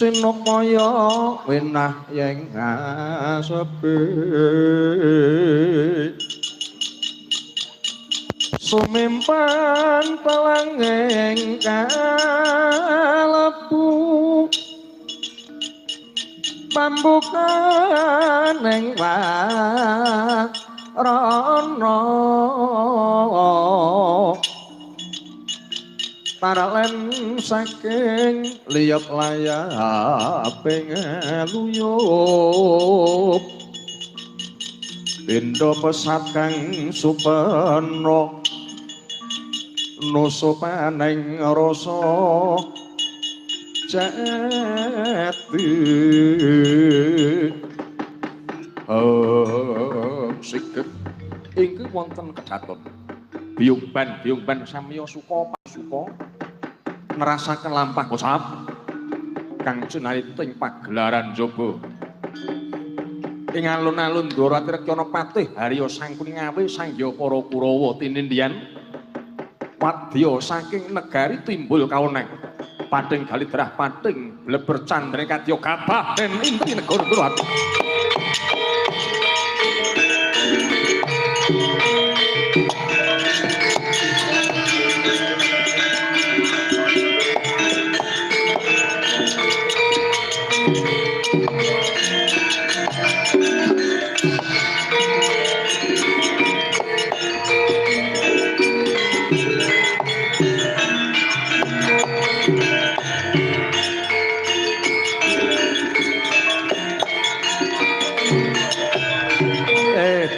sinukmaya wenah yen sepi sumimpen pelanging kalebu pambukan ing warana paralen saking liyep layaping luyup pindha pesat kang supena nusupaning rasa jati sikep inggih wonten kedaton biyung-ban samya suka pasuka nerasaken lampah kosap kang junalita ing pagelaran jaba ing alun-alun Ndara Trekyana Patih Harya Sangkuni Ngawi Sangya para Kurawa tinindyan wadya saking negari timbul kaoneng pating galidrah pating bleber candre kadya gabah den inti negara Ndrawati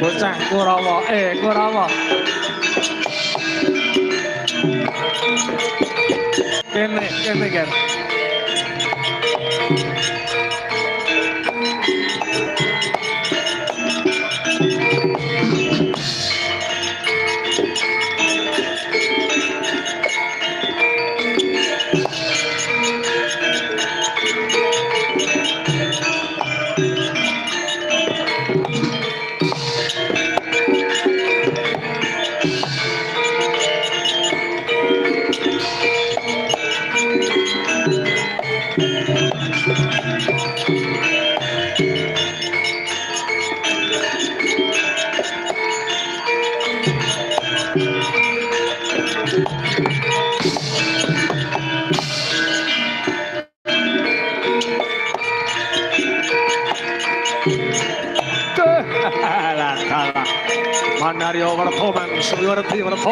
bocah Kurawa Kurawa kene kan Manarya Wertha Suryawarti Wertha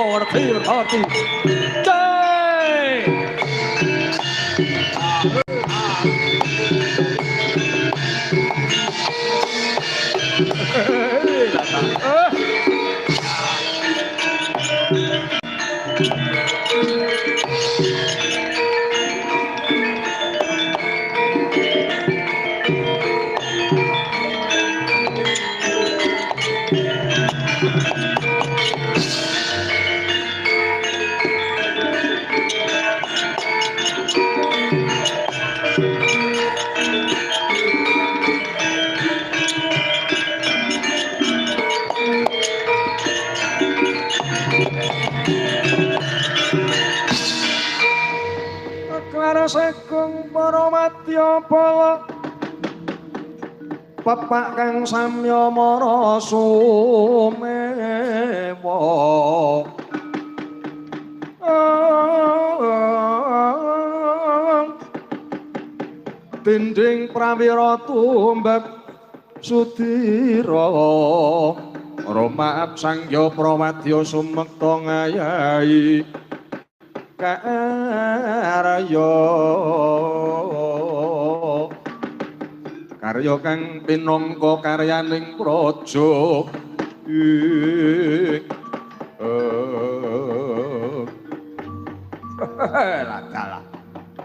Sagung para madya bala pepak kang samya mara sumewa dinding prawira tumbak sudira Rama Sangya Pramadya sumekta ngayahi karya kang pinangka karyaning praja ladalah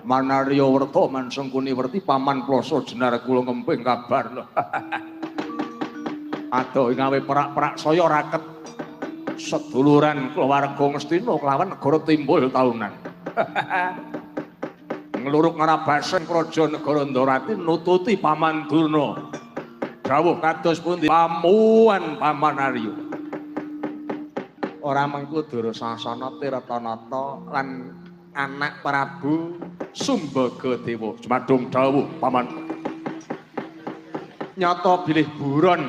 Manarya Wertha Mansengkuni Werti paman plasa jenar kula ngemping kabar lho adoh ngawe perak-perak saya raket seduluran keluarga Ngastina kelawan negara timbul taunan. Ngluruk ngarabasen kraja negara Ndrawati nututi Paman Durna. Dawuh kados pundi pamuan Paman Arya. Ora mengko Durasasana Tirtanata lan anak Prabu Sumbaga-dewa. Jumadung dawuh paman. Nyata bilih buron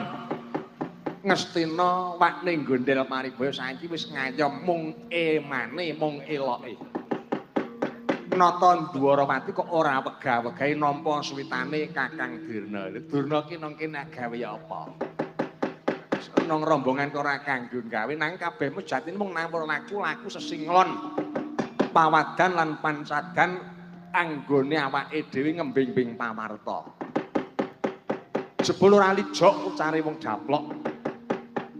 Ngastina wakne gondel Maribaya saiki wis ngayom mung emane mung eloke. Nata Dwarawati kok ora wegah-wegahi nampa suwitane Kakang Dirna. Durna ki nang kene gawe apa? Nang rombongan kok ora kanggo gawe nang kabeh mujatine mung nampur laku sesinglon. Pawadan lan pancadan anggone awake dhewe ngembing-bing pamarta. Jebul ora lijok ucare wong japlok.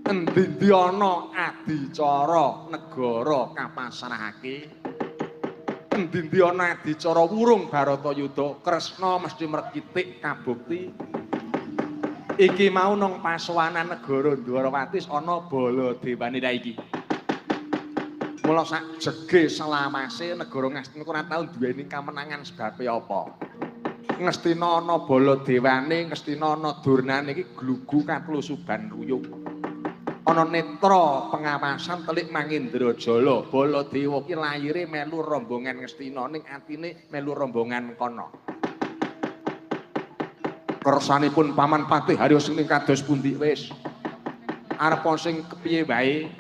Endi-endi ana adicara negara kapasrahake. Endi-endi ana adicara wurung Baratayuda, Kresna mesti mrekitik kabukti. Iki mau nang pasowanan negara Dwarawati ana Baladewane ra iki. Mula sak jege selawase negara Ngastina ora tau duweni kamenangan sebabe apa. Ngastina ana Baladewane, Ngastina ana Durnane iki glugu katlusuban ruyung. Ana netra pengawasan telik Mangindrajala. Baladewa ki laire melu rombongan Ngastina ning atine melu rombongan kono. Kersanipun Paman Patih Haryasena kados pundi wis. Arepa sing kepiye wae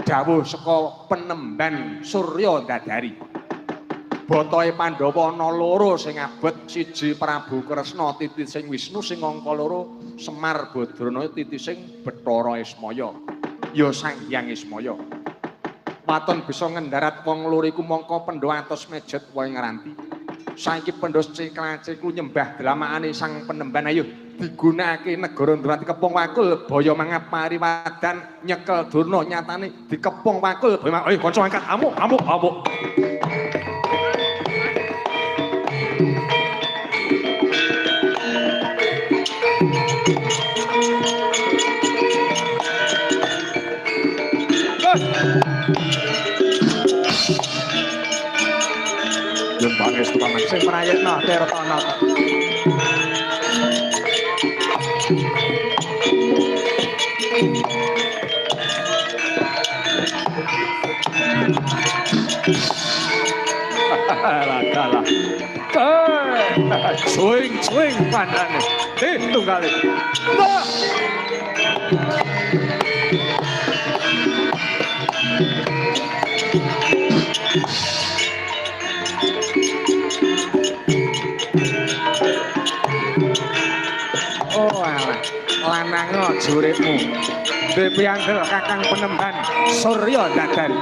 dawuh saka Penemban Surya Dadari. Botohe Pandhawa ana loro sing abot, siji Prabu Kresna titi sing Wisnu, sing angka loro Semar Badrana titi sing Bathara Ismaya. Ya Sang Hyang Ismaya. Waton bisa ngendarat wong loro iku mangka Pandhawa atos mejet wae ngranti. Saiki Pandhawa cikla-ciklu nyembah dlamakane Sang Penemban ayo digunakake negara Dwarawati kepung wakul baya mangap pariwadan nyekel Durna nyatane dikepung wakul ayo kanca angkat amuk. Yen pangestu paman sing prayitna Tirtana. Kalah. Swing pandane. Tunggale. Oh alah, lanang juripmu. Depianggel Kakang Penemban Surya Dadari.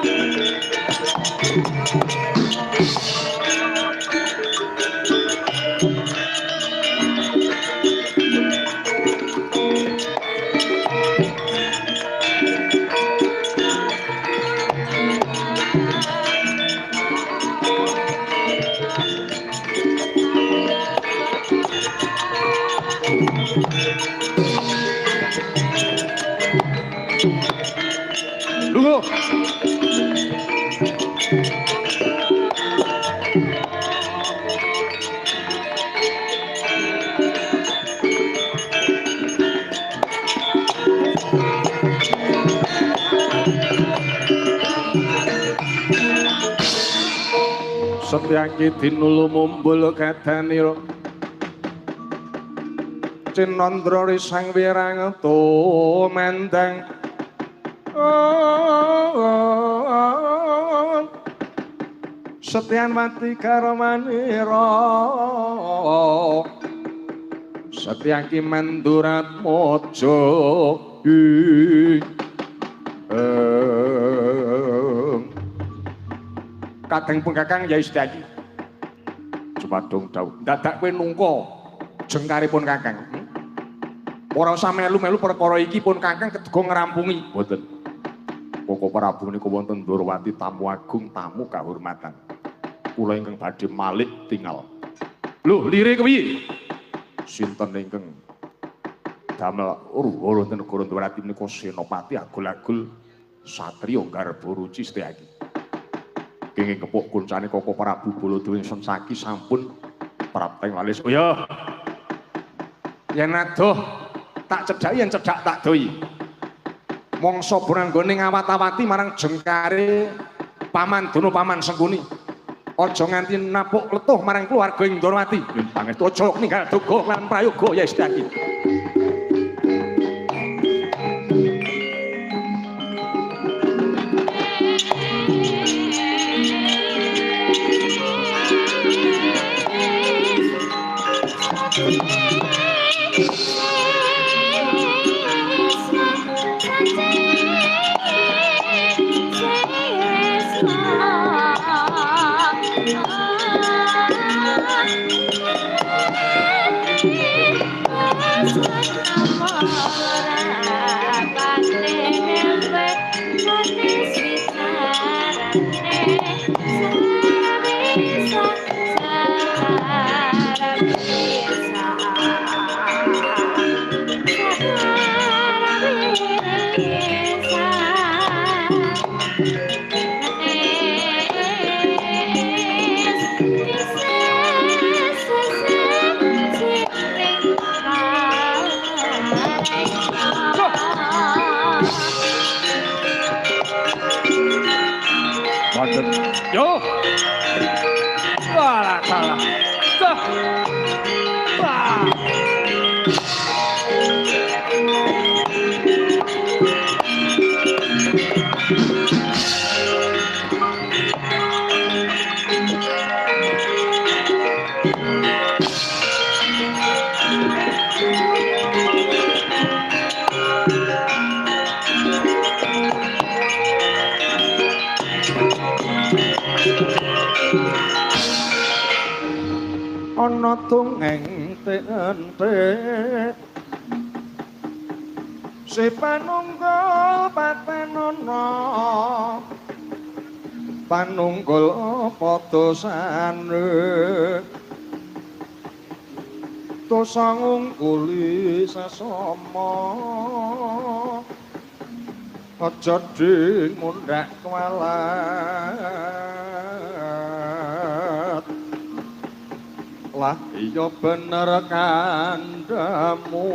Lungo. Setyaki dinulu mumbul kadanira Cinandra risang wirang tumendang Setyanwati karamanira Setyaki mandurat mojo Kadang pun Kakang Yai Setyaki Jumadung dawuh dadak kowe nungka jengkaripun Kakang ora usah melu-melu perkara iki pun Kakang kedego ngrampungi mboten Koko Prabu niku wonten Dwarawati tamu agung tamu kahormatan kula ingkang badhe malik tinggal lho lire kepiye sinten ingkang damel wonten negara Dwarawati menika senopati agul-agul satriya Garbaruci Setyaki kenging kepuk kuncane Koko Prabu Baladewa Sensaki sampun prapteng walis. Oh ya. Yen adoh tak cedhaki yen cedhak tak doi. Mangsa bonanggone ngawat-awati marang jengkare Paman Dono Paman Sengkuni. Aja nganti napuk letuh marang keluarga Indrawati. Yen pangestu aja ninggal doga lan prayoga ya Setyaki. Yo. Wah, salah. Wah. Ana tungeng tentek si panunggul patenana panunggul padha sandhek dosa ngungkuli sesama aja ding mundhak kualat lah iya bener kandhamu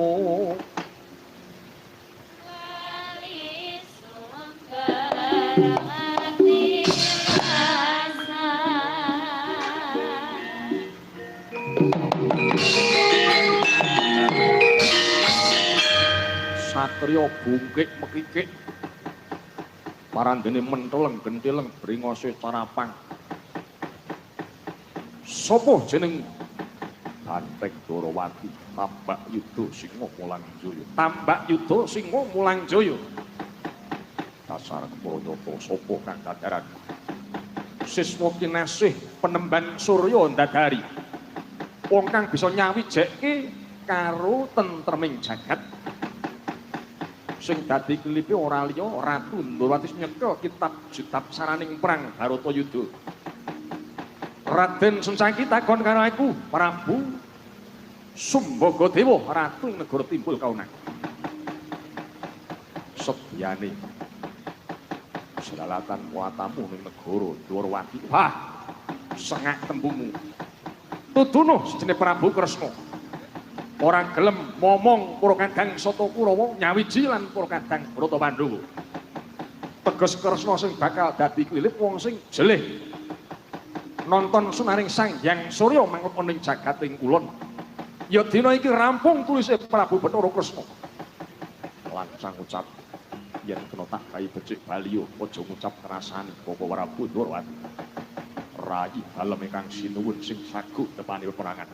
Satria bungkik mekikik parandene menteleng gentileng bringose carapang sapa jeneng Banteng Dorawati tambak yuda singa mulang jaya tambak yuda singa mulang jaya dasar Pranyata sapa kang kadaran siswa kinasih penemban Surya Ndadari wong kang bisa nyawijekke karo tentreming jagat sing dadi klipe ora liya Ratu Ndrawati nyeka kitab jitab saraning perang Baratayuda Raden Suncaki takon karo aku Prabu Sumbaga-dewa Ratu Negara Timbul Kaunang sedyane selalatan watamu ning negara Dwarawati wah sengak tembungmu tudunuh sejene Prabu Kresna ora gelem momong para Kadang Satakurawa nyawiji lan para Kadang Bratapandhawa teges Kresna sing bakal dadi klilip wong sing jelih nonton sunaring Sang Hyang Surya mangkep ning jagating kulon ya dina iki rampung tulise Prabu Bathara Kresna langsung ucap yen kena tak kai becik baliyo aja ngucap kerasane Bapak Prabu Ndrawati rayi dalem ingkang sinuwun sing saguh tepane peperangan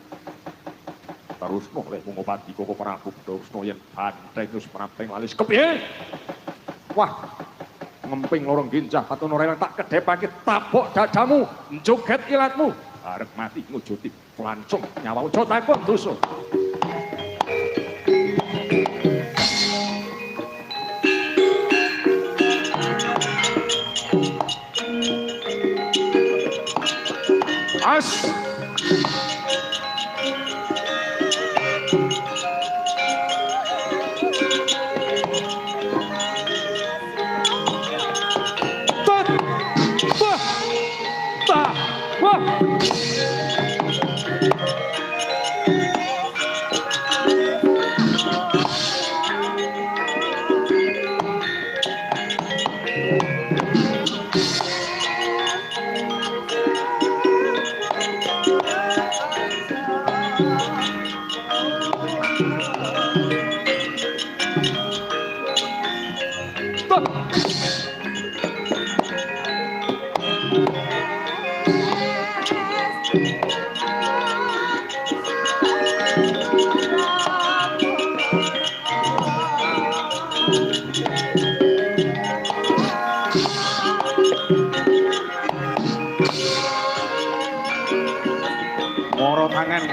terusno lek ngobati Bapak Prabu Kresna yen banteng terus prapeng lalis kepiye wah ngemping lorong ginjah patono relang tak kedhepake tabok dadamu njoget ilatmu arep mati ngujuti lancung nyawa aja takon dosa as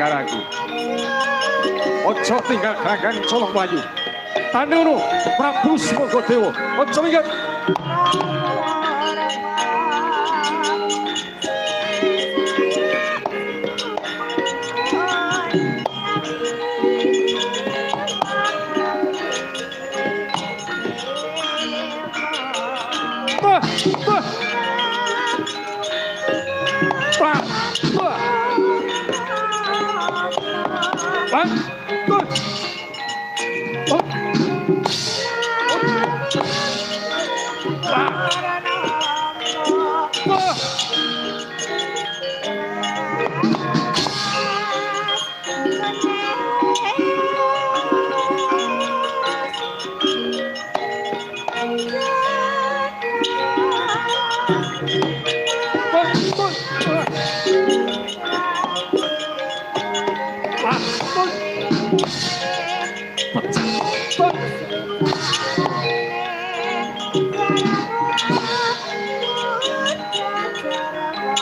negaraku. Ojo tinggal gagang Colong Melayu. Tandono Prabu Smogodewo. Ojo minggat.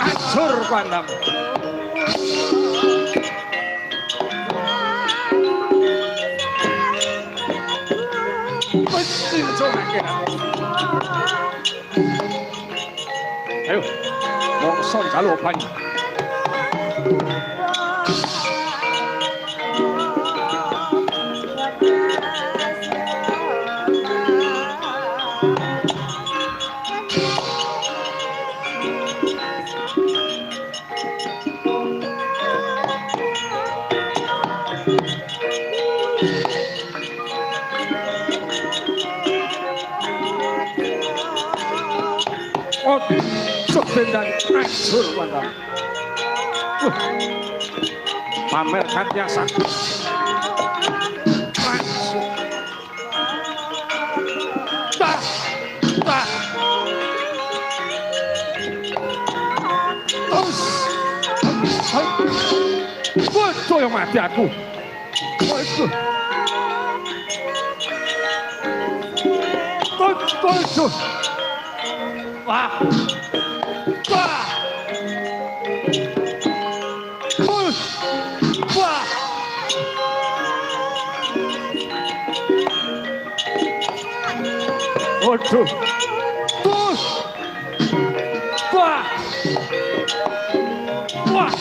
Acur pandam. Ayo, mongso njaluk banyu. Sebendang acur pandang. Pamer Kantiasan. Bodoh yang mati aku. Bodoh. Bodoh. Wah. Wah. Wah. Bodoh. Terus. Wah. Wah.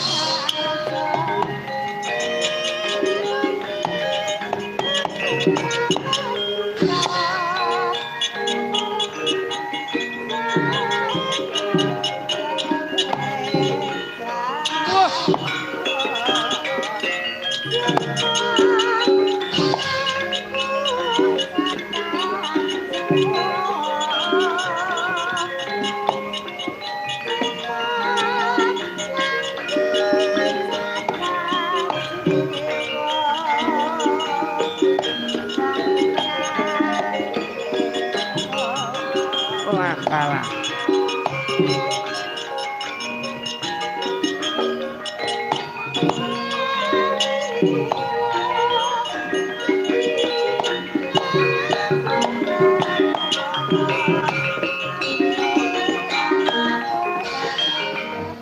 Kalah.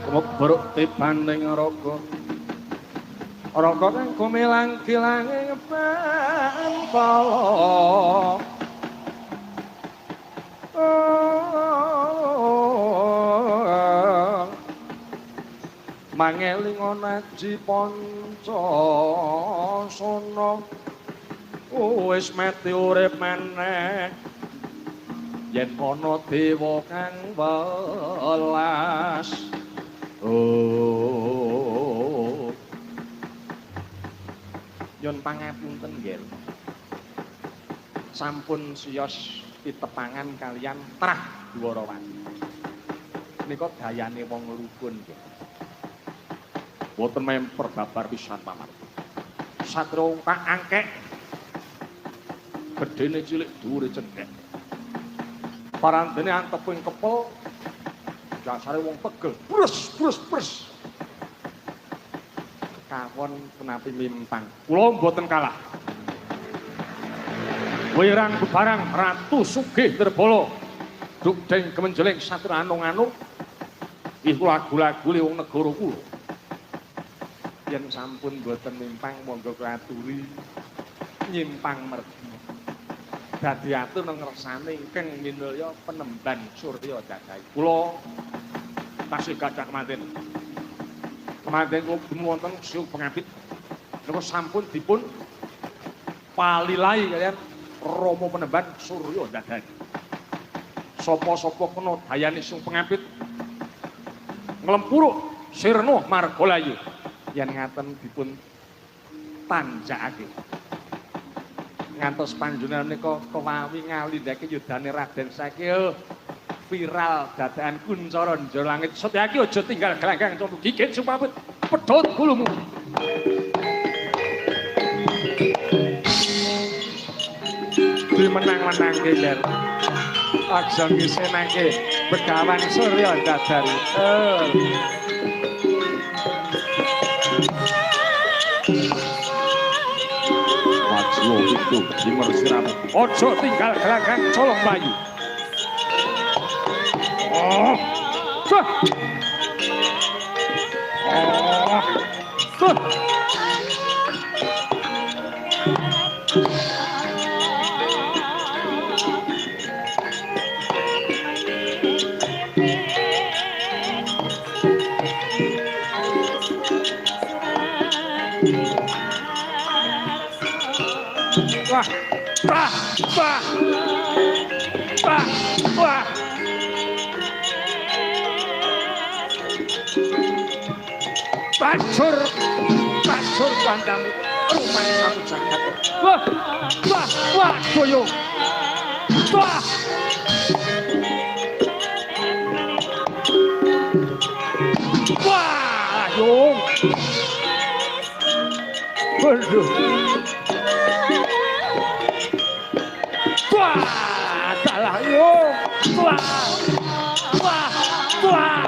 Kemebruk tibanding raga. Raga kang kumilang kilange pantala. Mangeling ana ji Pancasana wis mati urip meneh yen ana dewa kang welas nyun pangapunten nggih sampun siyos pitepangan kalian Trah Dwarawati nika dayane wong rukun nggih boten memper babar pisan pamarta. Satria tak angkek. Gedene cilik dhuwure cendhek. Parandene anteping kepel dasare wong pegel. Bres. Kawon kenapi limpang. Kula mboten kalah. Wirang bebarang Ratu Sugih Nirbala. Dukdeng kemenjeling satria anung-anung. Iku lagu-lagu wong negara kula. yen sampun boten mimpang monggo katuri nyimpang mergi. Dadi atur nang ngersane ingkang minulya Penemban Surya Dadai. Kula tasih gadah kemanten. Kemanten kula wonten sing pengabit menika sampun dipun palilai kalian Rama Penemban Surya Dadai. Sapa-sapa kena dayane sing pengabit nglempuruk sirna margalayu yen ngaten dipun tanjakake. Ngantos panjenengan menika kewawi ngalindake yudane Raden saiki viral dadakan Kuncara Njara Langit. Setyaki aja tinggal gelanggang coba gigit supaput pedhot gulumu. Dimenang-menangke ler. Aja ngisenake Begawan Surya Dadari. Maju itu dimer siramu. Ojo tinggal gelanggang colong bayu. Oh. Wah, wah, wah, wah, wah. Bacur, bacur kandamu, rumah satu jagat. Wah, wah, wah, goyo. Wah. Wah, yung. Waduh. Wah, salah yung. Wah, wah, wah.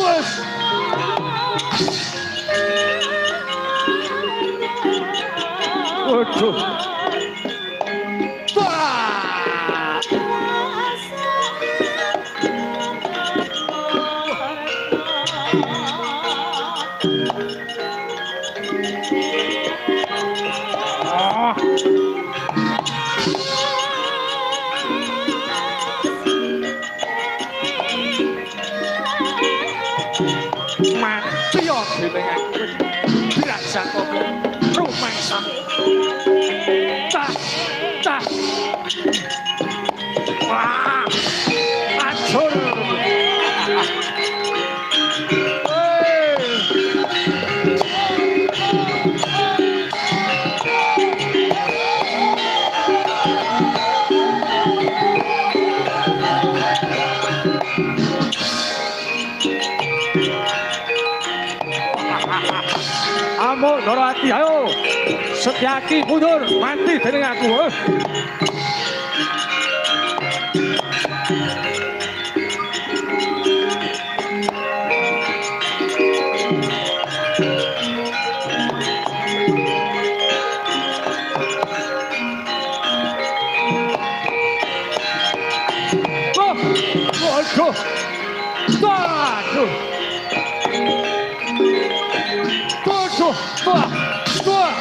Bos. Waduh. Rumah sami. Cah, cah. Wah, acur. Amo Norati, ayo Setyaki mundur mati dening aku. Waduh. Waduh. Waduh. Wah. Wah.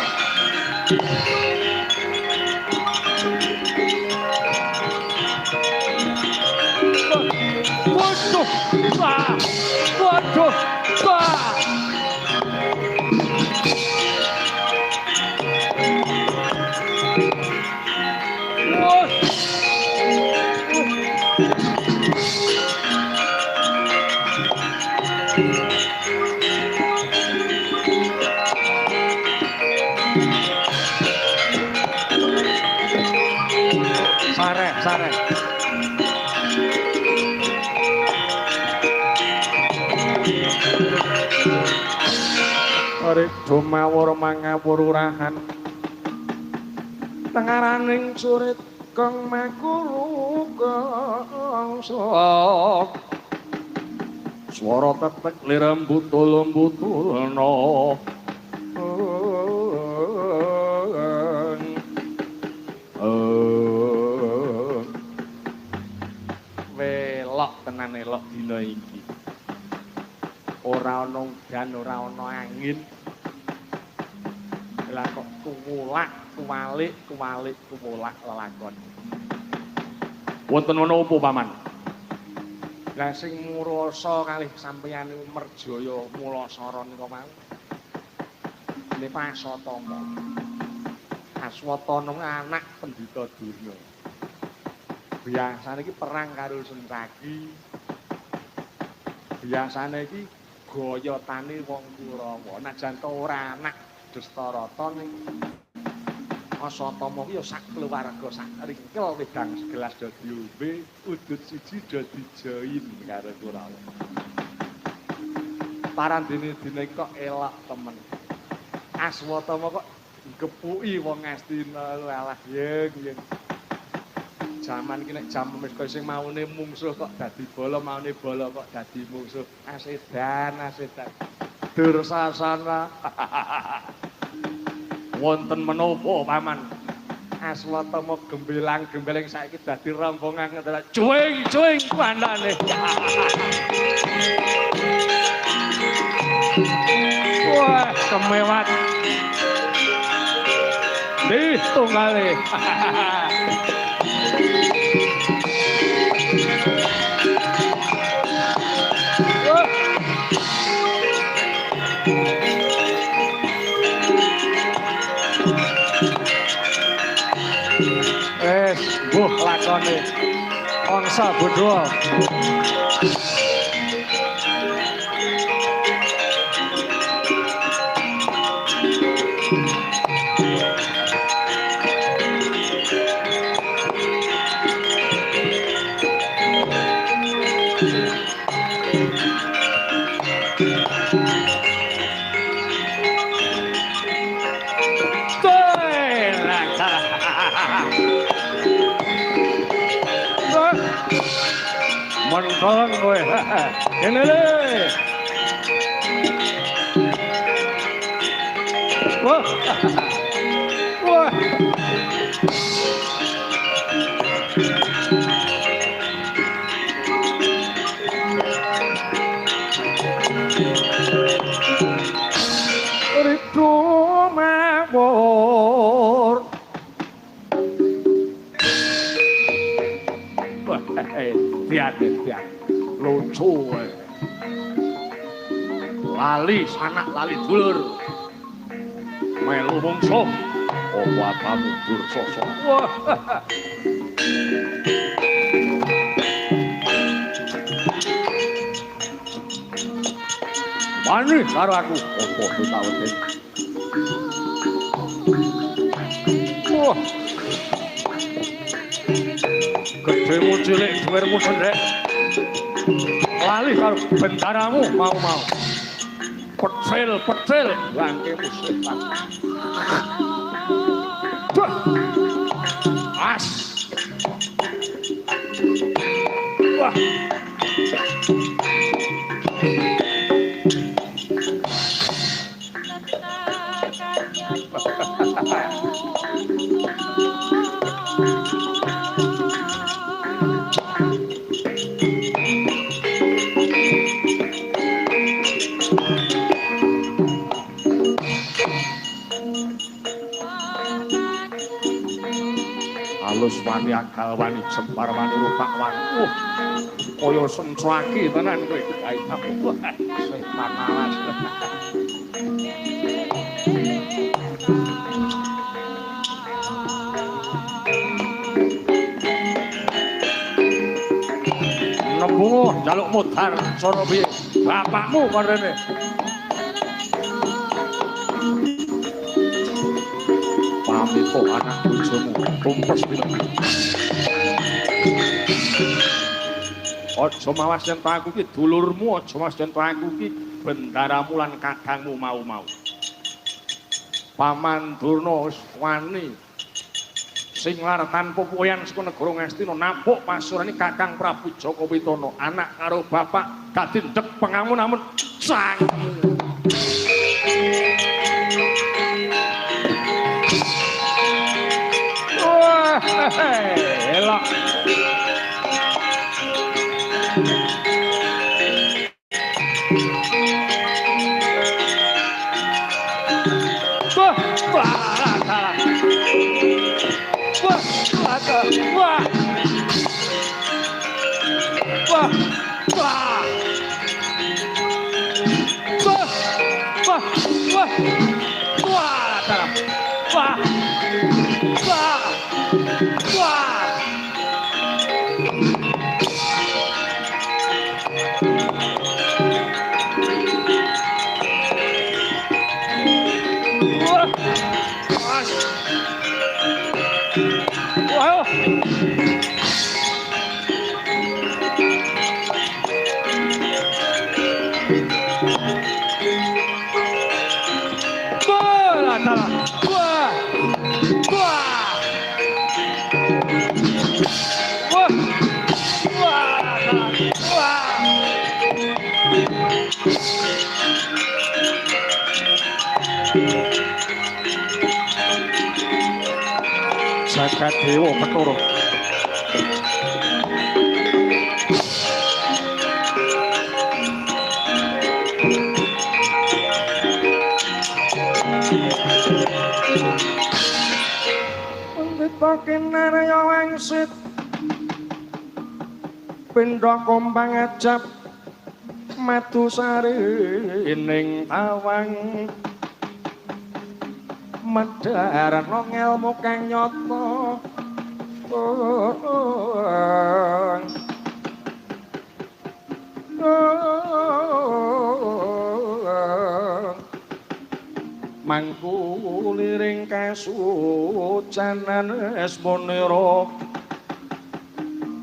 Waduh. Wah. Waduh. Wah. Sareh. Arep dumawur mangawur urahan tengaraning surit kang makuru kangsa swara tetek lirembut-lembutulna tenan elok dina iki. Ora ana udan, ora ana angin. Lah kok kuwulak, kuwalik kumulak lelakon. Wonten menapa paman? Lah sing murasa kalih sampeyan merjaya mulasara nika mau. Ne Pasatama. Aswatana anak pendhita Durna. Biasane iki perang karo Sentaki. Biasane iki gayatane wong Kurawa. Najan to ora anak Dastarata ning Asatama ki ya sak keluarga sak ringkel wedang segelas dadi ombe, udut siji dadi jain karo Kurawa. Parandene-dene kok elok temen. Aswatama kok gepuki wong Astina lalah yen. Jaman iki nek jam wis kaya sing maune mungsuh kok dadi bala, maune bala kok dadi mungsuh. Asedan. Dursasana. Wonten menapa paman? Aswatama gembelang-gembeleng saiki dadi rombongan ngene. Cuing kandhane. Wah, kemewat. Di tunggale. Buh lakone Angsa Bodho. Mentong kowe. Kene le. Wah. Wah. Ritu mawur. Biar lucu lali sanak lali dulur melu mungsuh obatanmu Dursasa. Wah wani karo aku opo tutaweten. Wah gedemu cilik dhuwurmu sendek. Lali karo bendaramu mau. Pecil langkemu setan. As. Wah. Halus wani akal wani jempar wani rupak wani. Kaya Sentaki tenan kowe. Setan alas. Nembung njaluk mudhar sono piye? Bapakmu kon rene. Pamito anak bojomu tumpes pira. Aja mawas yen aku ki dulurmu, aja mawas yen aku ki bendaramu lan kakangmu mau-mau. Paman Durna wis wani Singlar tanpa puyan saka negara Ngastina nampuk pasurane Kakang Prabu Jaka Pitana anak karo bapak dadi ndek pengamun namun sang. Wah, elok. Jagat Dewa Bathara. Pandita kinarya wangsit pindha kumbang ajab madu sari ning tawang medharana ngelmu kang nyata mangku liring kasucanan esmonira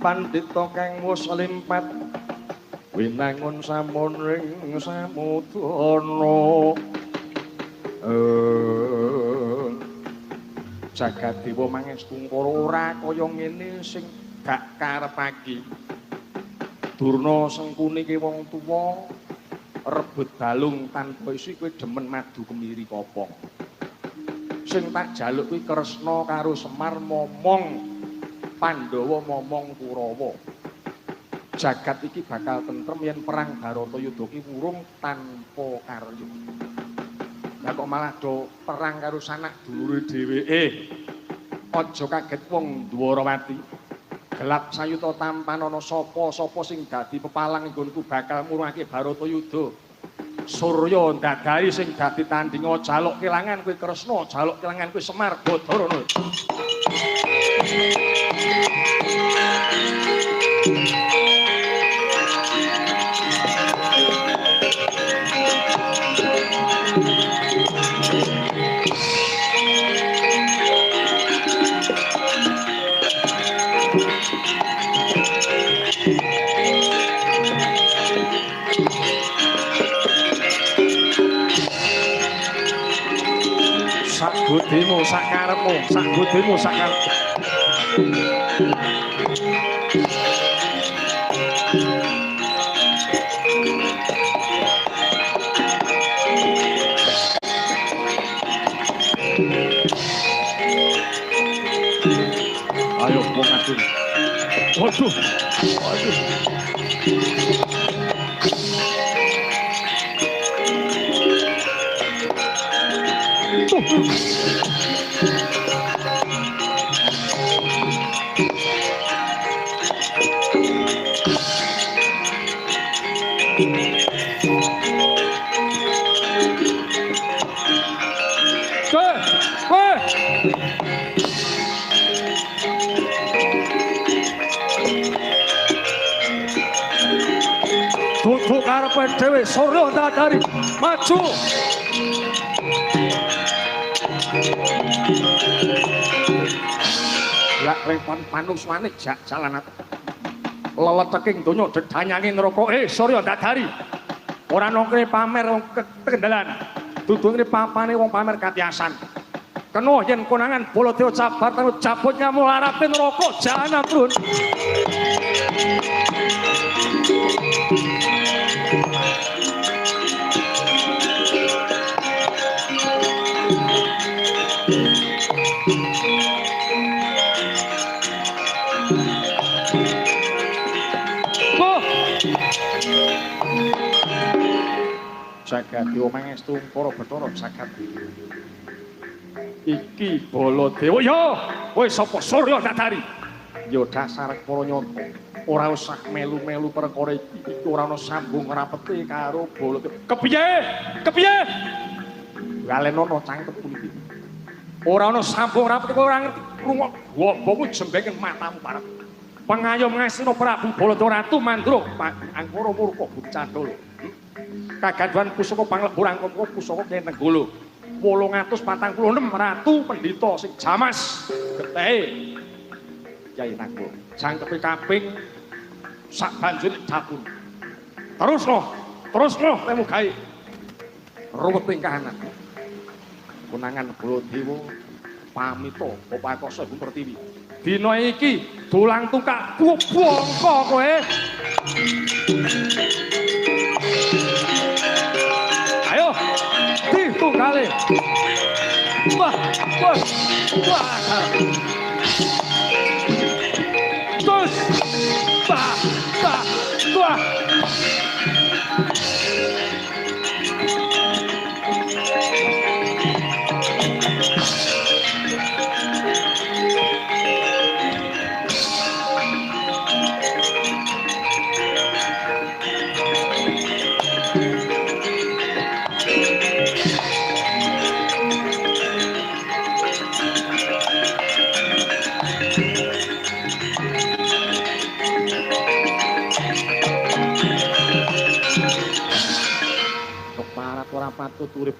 pandhita kang wus limpat winangun samun ring samudana Jagat Dewa mangestu ora kaya ngene sing gak karepake. Durna Sengkuni ki wong tuwa rebut balung tanpa isi kowe demen madu kemiri kopong. Sing tak jaluk kuwi Kresna karo Semar momong Pandhawa momong Kurawa. Jagat iki bakal tentrem yen perang Baratayuda ki wurung tanpa karya. Lah kok malah do perang karo sanak dulure dheweke. Aja kaget wong Dwarawati. Gelap sayuta tampan ana sapa-sapa sing dadi pepalang nggonku bakal murungake Baratayuda. Surya ndadari sing dadi tandinga jaluk kelangan kowe Kresna, jaluk kelangan kowe Semar Badarana. Sak budimu, sak karepmu, sak budimu, sak karepmu. Ayo, wong adun. Waduh, waduh. Duduk karepe dhewe Surya ndadari maju. Lak repon panuswane jak jalan leleteking donya dedanyanging neraka. Surya ndadari. Ora nongkre pamer wong kendalan. Dudune papane wong pamer katiasan. Kena yen konangan Baladewa cabar cabut nyamul arape neraka jahanam prun. Jagat Dewa mangestu para Bathara Jagat. Iki Baladewa ya, kowe sapa Surya Dadari? Ya dasar para nyata. Ora usah melu-melu perkara iki. Ora ana sambung rapete karo Baladewa. Kepiye? Kepiye? Galenono cangkemmu iki. Ora ana sambung rapete kowe ora ngerti. Rungok gobomu jembengen matamu parep. Pengayom ngasina Prabu Baladewa Ratu Mandura Angkara Murka Bucandala. Kagaduhan pusaka panglebur angkara pusaka Kenenggala. 846 Ratu Pendhita sing jamas getehe Kyai Nanggola. Jangkepe kaping sak banjur dapur. Terusno temu gawe. Ruweting kahanan. Kunangan Baladewa pamita Upakasa Ibu Pertiwi. Dina iki dolang tukak bongko kowe. Ayo, ditunggale. Wah. Terus. Wah. Ora patut urip.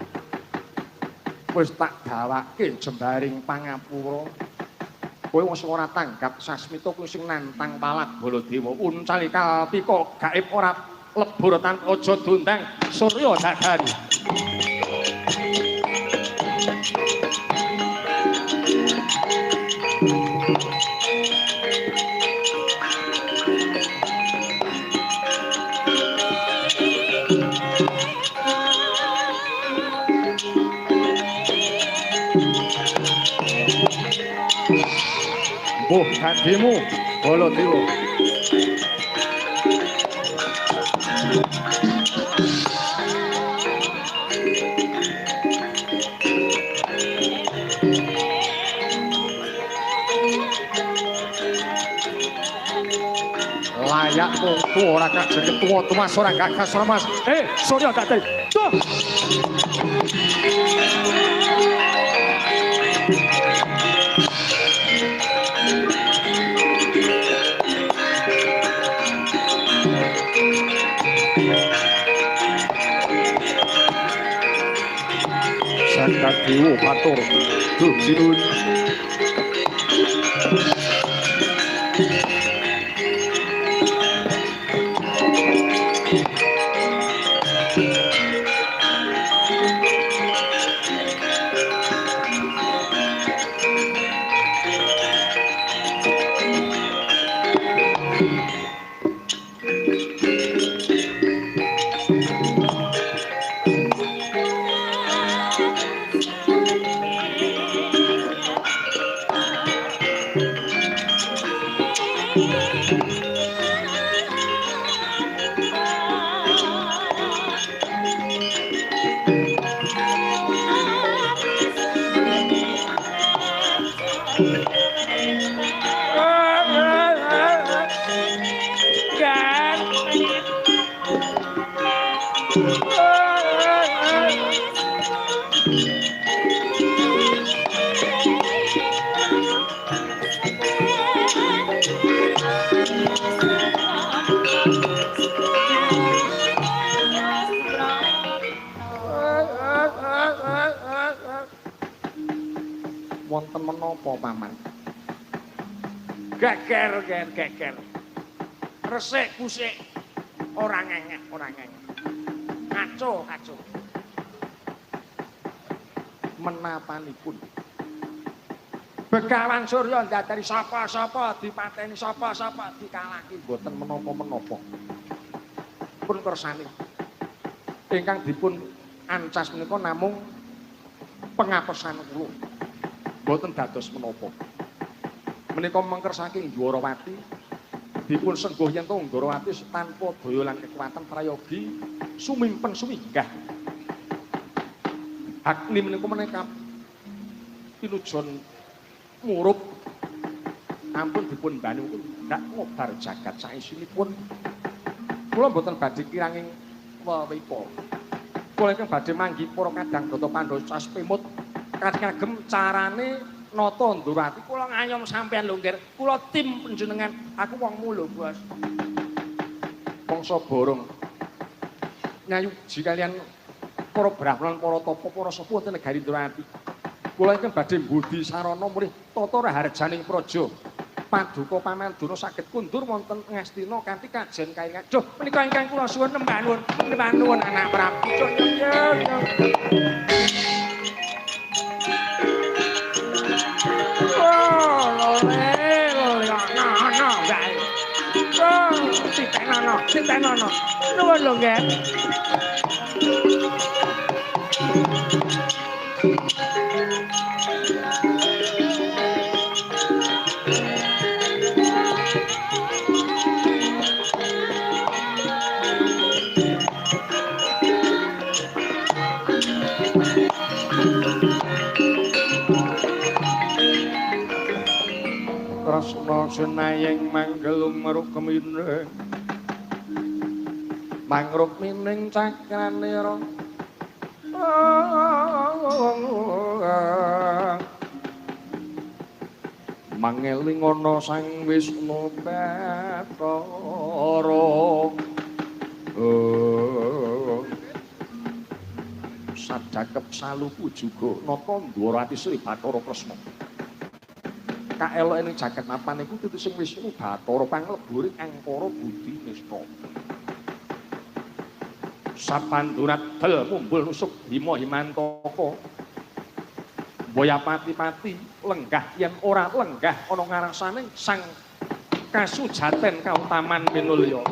Wis tak gawake jembaring pangapura. Kowe wis ora tanggap sasmita kuwi sing nantang palak Baladewa. Uncali kalpika gaib ora lebur tan aja dondang Surya Dadari. Oh, hatimu, Baladewa. Layak tuwa ora kajeng tuwa tumas ora gagas ora Mas. Surya Dadari. Tuh. Dewa Batur Duh Sinuwun. Wonten menapa paman? Geger. Resik kusik. Ora ngengek. Kaco. Menapanipun? Begawan Surya Dadari sapa dipateni sapa dikalaki mboten menapa-menapa. Pun kersane. Ingkang dipun ancas menika namung pengapesan kula. Mboten dados menapa. Menika mengker saking Dwarawati dipun sengguh yen to Dwarawati tanpa daya lan kekuatan prayogi sumimpen suminggah. Agni menika pinujon murup ampun dipun bani ndak ngobar jagat saisinipun. Kula mboten badhe kiranging wewipa. Kula ingkang badhe manggi para kadang Brata Pandhawa saspemut kagem carane nata Ndorowati. Kula ngayom sampeyan lho nggih. Kula tim panjenengan. Aku wong mulu, Bos. Bangsa borong. Nyayuji kalian para brahmana, para tapa, para sepuh wonten negari Ndorowati. Kula ingkang badhe mbudi sarana mulih tata raharjaning praja. Paduka Pamanduna saged kundur wonten Ngastina kanthi kajen kaingan. Duh, menika ingkang kula suwun nembah nuwun anak Prabu. Sintenono. Nuwun lho nggih. Krasna senayeng manggelung maruk kemine mangrup mining cakranira mangeling ana Sang Wisnu Bathara sadakep saluku juga nata Ndorowati Sri Bathara Kresna kaeloke ning jagat mapan iku tutu Sing Wisnu Bathara pangleburing angkara budi nista sapandurat del mumbul nusuk Bima Himantaka boya pati-pati lenggah yen ora lenggah ana ngarsaning sang kasujaten kautaman minulya